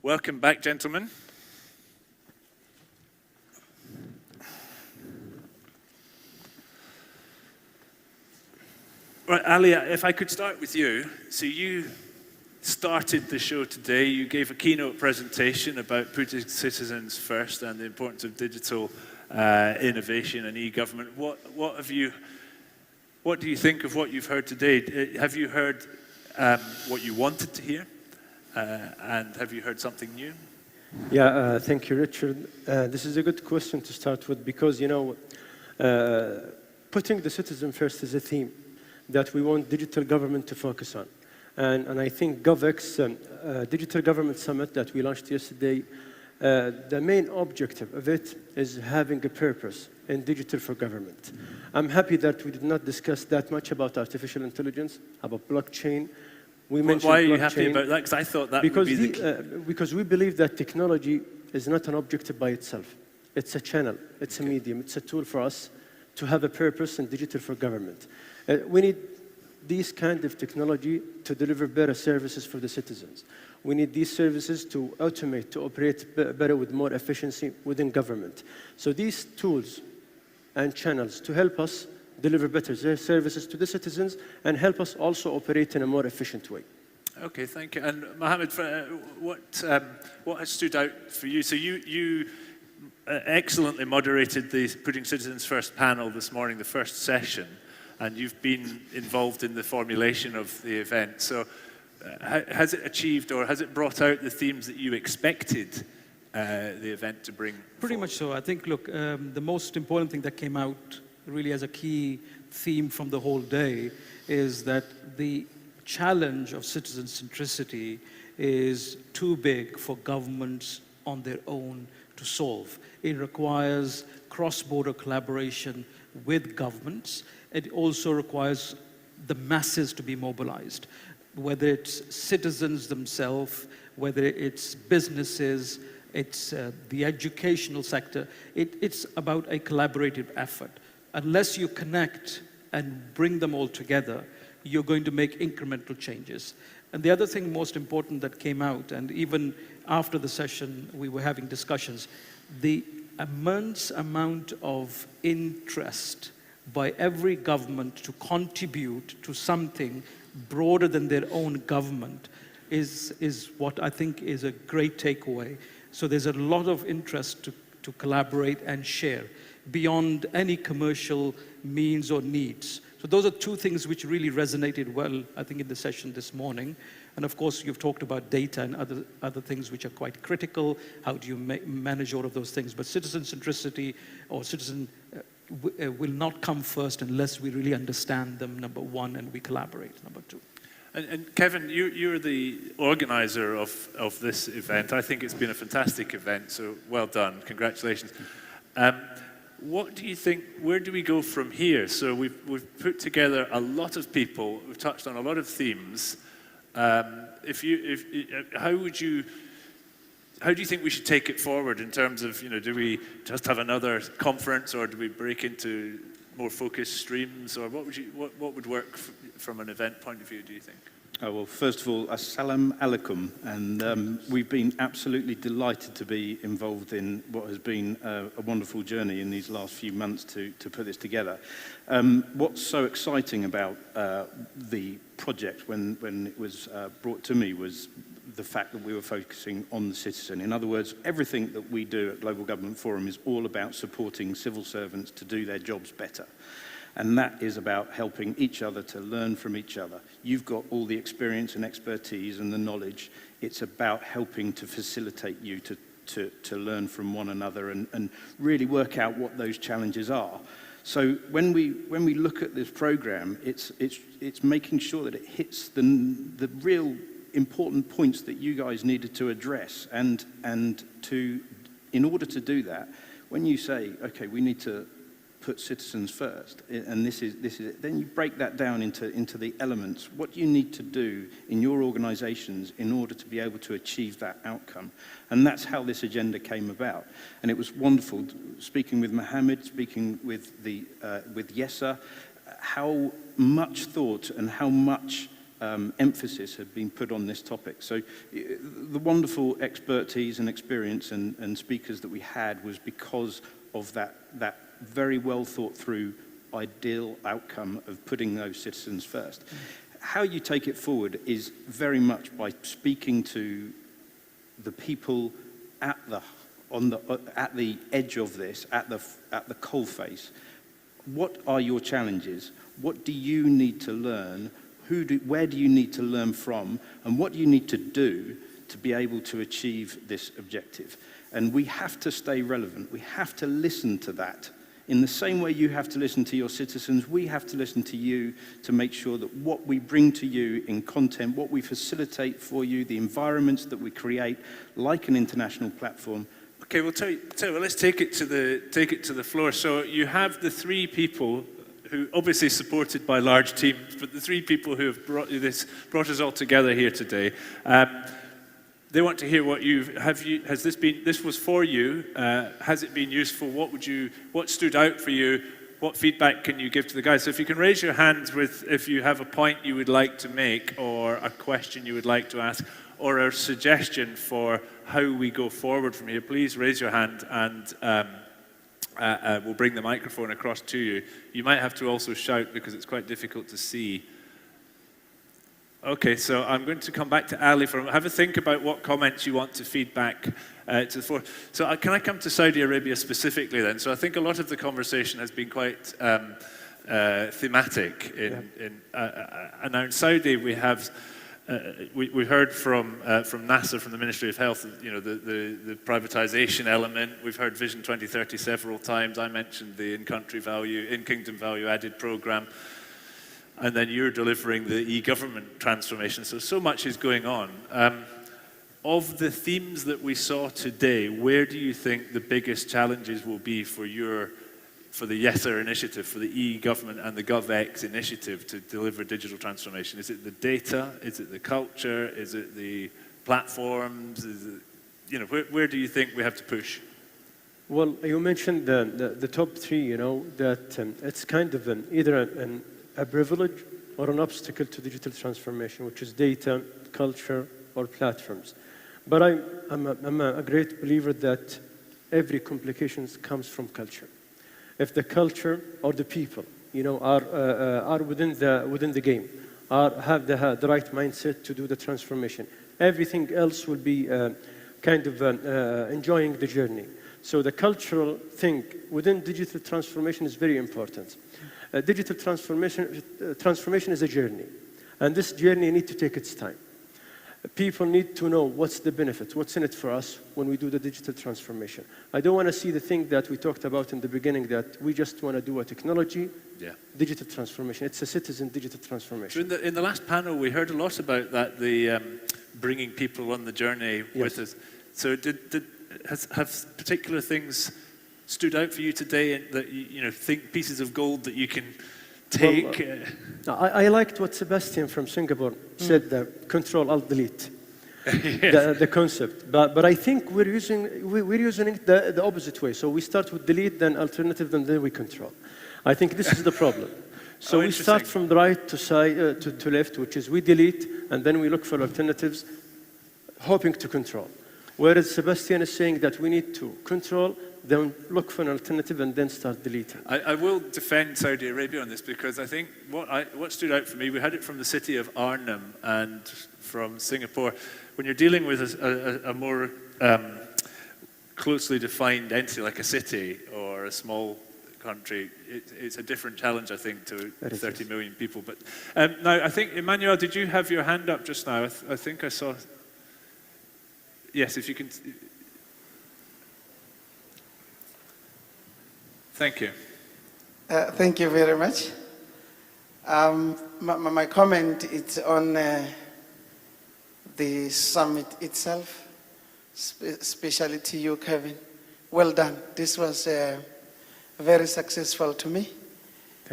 Welcome back, gentlemen. Right, Ali, if I could start with you. So you started the show today. You gave a keynote presentation about putting citizens first and the importance of digital innovation and e-government. What do you think of what you've heard today? Have you heard what you wanted to hear? And have you heard something new? Yeah, thank you, Richard. This is a good question to start with because, you know, putting the citizen first is a theme that we want digital government to focus on. And I think GovX, Digital Government Summit that we launched yesterday, the main objective of it is having a purpose in digital for government. I'm happy that we did not discuss that much about artificial intelligence, about blockchain. We mentioned why are you happy about that? Because I thought that would be because we believe that technology is not an objective by itself. It's a channel, it's a medium, it's a tool for us to have a purpose in digital for government. We need these kind of technology to deliver better services for the citizens. We need these services to automate, to operate better with more efficiency within government. So these tools and channels to help us deliver better services to the citizens and help us also operate in a more efficient way. Okay, thank you. And Mohammed, what has stood out for you? So you excellently moderated the Putting Citizens First panel this morning, the first session, and you've been involved in the formulation of the event. So has it achieved or has it brought out the themes that you expected the event to bring Pretty much so. I think, look, the most important thing that came out really as a key theme from the whole day is that the challenge of citizen centricity is too big for governments on their own to solve. It requires cross-border collaboration with governments. It also requires the masses to be mobilized, whether it's citizens themselves, whether it's businesses, it's the educational sector. It's about a collaborative effort. Unless you connect and bring them all together, you're going to make incremental changes. And the other thing most important that came out, and even after the session we were having discussions, the immense amount of interest by every government to contribute to something broader than their own government is what I think is a great takeaway. So there's a lot of interest to collaborate and share beyond any commercial means or needs. So those are two things which really resonated well, I think, in the session this morning. And of course, you've talked about data and other things which are quite critical. How do you manage all of those things? But citizen centricity or citizen will not come first unless we really understand them, number one, and we collaborate, number two. And Kevin, you're the organizer of this event. I think it's been a fantastic event, so well done. Congratulations. What do you think, where do we go from here? So we've put together a lot of people, we've touched on a lot of themes. How do you think we should take it forward in terms of, you know, do we just have another conference or do we break into more focused streams, or what would work from an event point of view, do you think? Oh, well, first of all, assalamu alaikum, and we've been absolutely delighted to be involved in what has been a wonderful journey in these last few months to put this together. What's so exciting about the project when it was brought to me was the fact that we were focusing on the citizen. In other words, everything that we do at Global Government Forum is all about supporting civil servants to do their jobs better. And that is about helping each other to learn from each other. You've got all the experience and expertise and the knowledge. It's about helping to facilitate you to learn from one another and really work out what those challenges are. So when we look at this program, it's making sure that it hits the real important points that you guys needed to address. And in order to do that, when you say, okay, we need to put citizens first, and this is it, then you break that down into the elements. What do you need to do in your organizations in order to be able to achieve that outcome? And that's how this agenda came about. And it was wonderful speaking with Mohammed, speaking with Yessa, how much thought and how much emphasis had been put on this topic. So the wonderful expertise and experience and speakers that we had was because of that very well thought through ideal outcome of putting those citizens first. How you take it forward is very much by speaking to the people at the edge of this, at the coalface. What are your challenges? What do you need to learn? Where do you need to learn from? And what do you need to do to be able to achieve this objective? And we have to stay relevant. We have to listen to that. In the same way you have to listen to your citizens, we have to listen to you to make sure that what we bring to you in content, what we facilitate for you, the environments that we create, like an international platform. Okay, well, let's take it to the floor. So you have the three people who, obviously supported by large teams, but the three people who have brought us all together here today. They want to hear what has this been, this was for you, has it been useful, what stood out for you, what feedback can you give to the guys? So if you can raise your hands if you have a point you would like to make, or a question you would like to ask, or a suggestion for how we go forward from here, please raise your hand and we'll bring the microphone across to you. You might have to also shout because it's quite difficult to see. Okay, so I'm going to come back to Ali have a think about what comments you want to feed back to the floor. So can I come to Saudi Arabia specifically then? So I think a lot of the conversation has been quite thematic. And now in Saudi we have, we heard from NASA, from the Ministry of Health, you know, the privatization element. We've heard Vision 2030 several times. I mentioned the in-kingdom value added program. And then you're delivering the e-government transformation. So much is going on. Of the themes that we saw today, where do you think the biggest challenges will be for the YESER initiative, for the e-government and the GovX initiative to deliver digital transformation? Is it the data? Is it the culture? Is it the platforms? Is it, you know, where do you think we have to push? Well, you mentioned the top three, you know, that it's kind of either a privilege or an obstacle to digital transformation, which is data, culture, or platforms. But I'm a great believer that every complication comes from culture. If the culture or the people, you know, are within the game, have the right mindset to do the transformation, everything else will be kind of enjoying the journey. So the cultural thing within digital transformation is very important. Digital transformation is a journey, and this journey needs to take its time. People need to know what's the benefit, what's in it for us when we do the digital transformation. I don't want to see the thing that we talked about in the beginning, that we just want to do a technology, digital transformation. It's a citizen digital transformation. So in the last panel, we heard a lot about that, the bringing people on the journey with us. So have particular things stood out for you today that you know, think pieces of gold that you can take? Well, I liked what Sebastian from Singapore said, the Control Alt Delete, the concept. But I think we're using it the opposite way. So we start with delete, then alternative, and then we control. I think this is the problem. So we start from the right to left, which is we delete, and then we look for alternatives, hoping to control. Whereas Sebastian is saying that we need to control, then look for an alternative, and then start deleting. I will defend Saudi Arabia on this, because I think what stood out for me, we had it from the city of Arnhem and from Singapore. When you're dealing with a more closely defined entity like a city or a small country, it's a different challenge, I think, to 30 million people. But now, I think, Emmanuel, did you have your hand up just now? I think I saw. Yes, if you can. Thank you. Thank you very much. My comment is on the summit itself, especially to you, Kevin. Well done. This was very successful to me.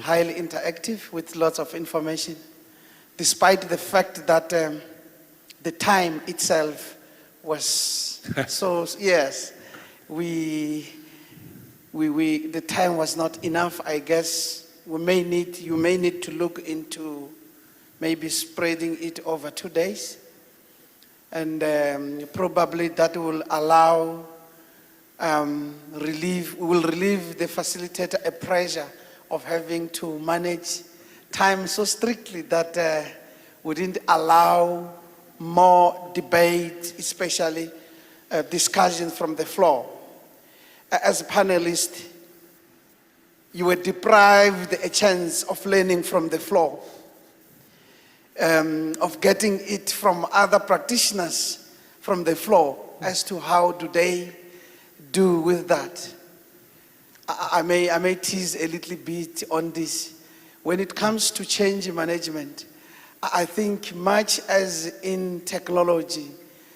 Highly interactive with lots of information, despite the fact that the time itself was so, yes, the time was not enough. I guess you may need to look into maybe spreading it over 2 days. And probably that will allow, will relieve the facilitator a pressure of having to manage time so strictly that we didn't allow more debate, especially discussion from the floor. As a panelist, you were deprived a chance of learning from the floor, of getting it from other practitioners from the floor as to how do they do with that. I may tease a little bit on this. When it comes to change management, I think much as in technology,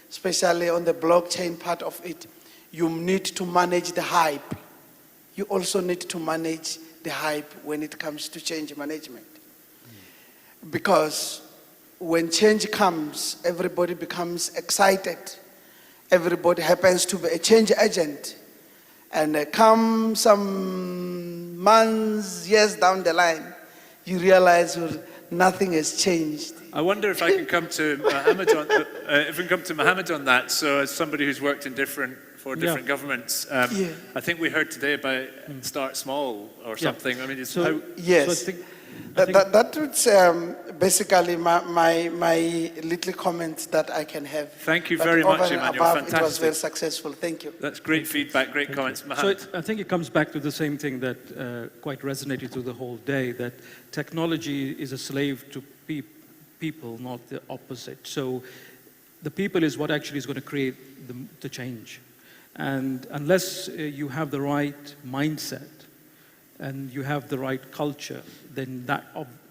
especially on the blockchain part of it, you need to manage the hype. You also need to manage the hype when it comes to change management. Because when change comes, everybody becomes excited. Everybody happens to be a change agent. And come some months, years down the line, you realize, well, nothing has changed. I wonder if I can come to Mohammed on, if we can come to Mohammed on that. So, as somebody who's worked in different governments, I think we heard today about start small or something. I mean, it's yes. So that was basically my little comment that I can have. Thank you But very over much, and Emmanuel. above, Fantastic. It was very successful. Thank you. That's great feedback, great comments. So Mohammed. I think it comes back to the same thing that quite resonated through the whole day, that technology is a slave to people, not the opposite. So the people is what actually is going to create the change. And unless you have the right mindset and you have the right culture, then that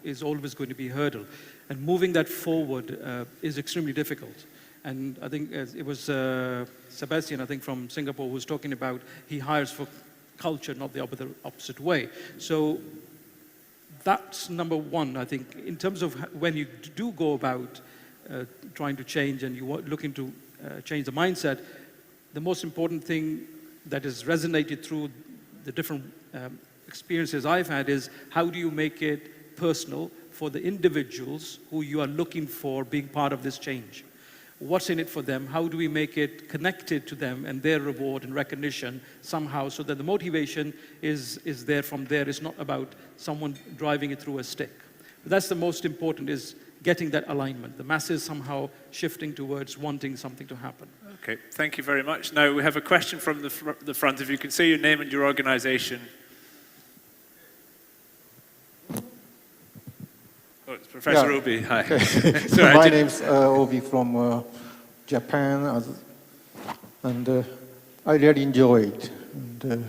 is always going to be a hurdle. And moving that forward is extremely difficult. And I think it was Sebastian, I think from Singapore, who was talking about he hires for culture, not the opposite way. So that's number one, I think, in terms of when you do go about trying to change and you are looking to change the mindset, the most important thing that has resonated through the different experiences I've had is how do you make it personal for the individuals who you are looking for being part of this change? What's in it for them? How do we make it connected to them and their reward and recognition somehow so that the motivation is there from there? It's not about someone driving it through a stick. But that's the most important, is getting that alignment. The masses somehow shifting towards wanting something to happen. Okay, thank you very much. Now we have a question from the front. If you can say your name and your organization. Oh, it's Professor Obi. Hi. Sorry, My name's Obi from Japan, and I really enjoyed. And,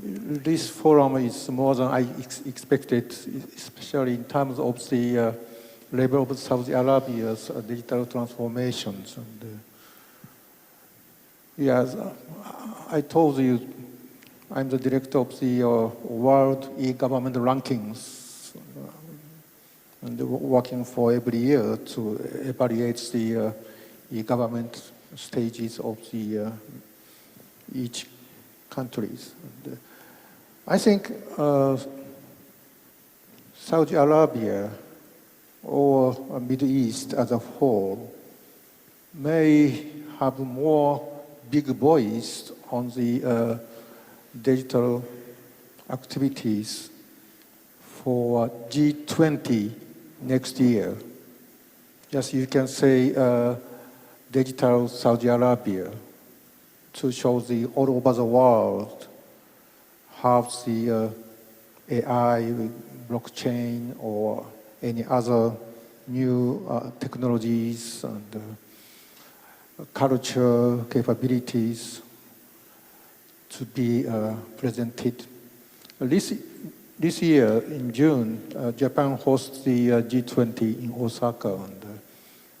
this forum is more than I expected, especially in terms of the level of Saudi Arabia's digital transformations. And yes, I told you I'm the director of the World E-Government Rankings, and working for every year to evaluate the e-government stages of the each countries. And, I think Saudi Arabia or Middle East as a whole may have more big voice on the digital activities for G20 next year. Just you can say digital Saudi Arabia to show the all over the world how the AI, blockchain, or any other new technologies and culture capabilities to be presented. This year, in June, Japan hosts the G20 in Osaka, and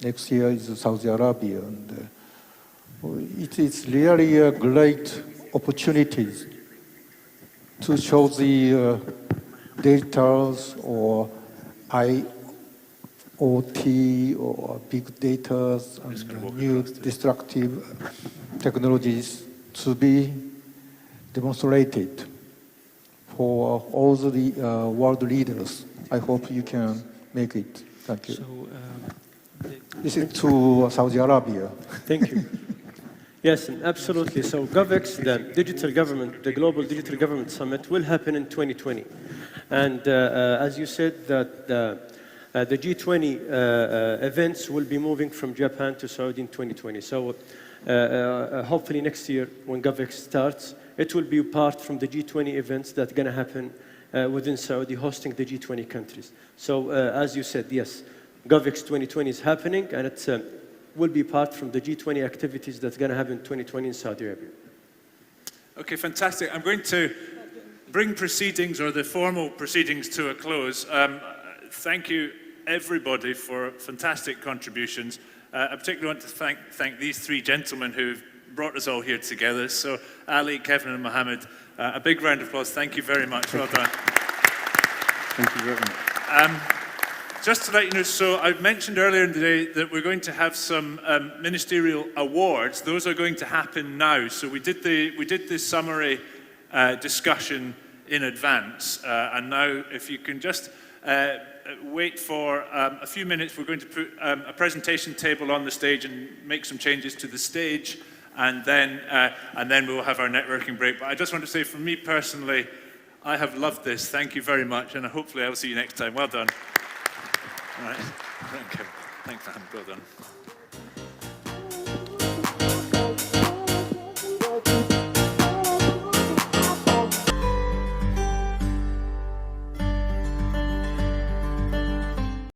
next year is Saudi Arabia. And it is really a great opportunity to show the data or IoT or big data and new destructive technologies to be demonstrated for all the world leaders. I hope you can make it. Thank you. So, This is to Saudi Arabia. Thank you. Yes, absolutely. So GovEx, the digital government, the Global Digital Government Summit, will happen in 2020. And as you said, that the G20 events will be moving from Japan to Saudi in 2020. So hopefully next year, when GovEx starts, it will be part from the G20 events that are going to happen within Saudi, hosting the G20 countries. So as you said, yes, GovEx 2020 is happening, and it will be part from the G20 activities that's going to happen in 2020 in Saudi Arabia. Okay, fantastic. I'm going to bring proceedings, or the formal proceedings, to a close. Thank you, everybody, for fantastic contributions. I particularly want to thank these three gentlemen who've brought us all here together. So, Ali, Kevin, and Mohammed, a big round of applause. Thank you very much. Well done. Thank you very much. Just to let you know, so I mentioned earlier in the day that we're going to have some ministerial awards. Those are going to happen now. So we did the summary discussion in advance, and now if you can just wait for a few minutes, we're going to put a presentation table on the stage and make some changes to the stage, and then we'll have our networking break. But I just want to say, for me personally, I have loved this. Thank you very much, and hopefully I'll see you next time. Well done. All right. Thank you. Thanks, Mohammed. Well done.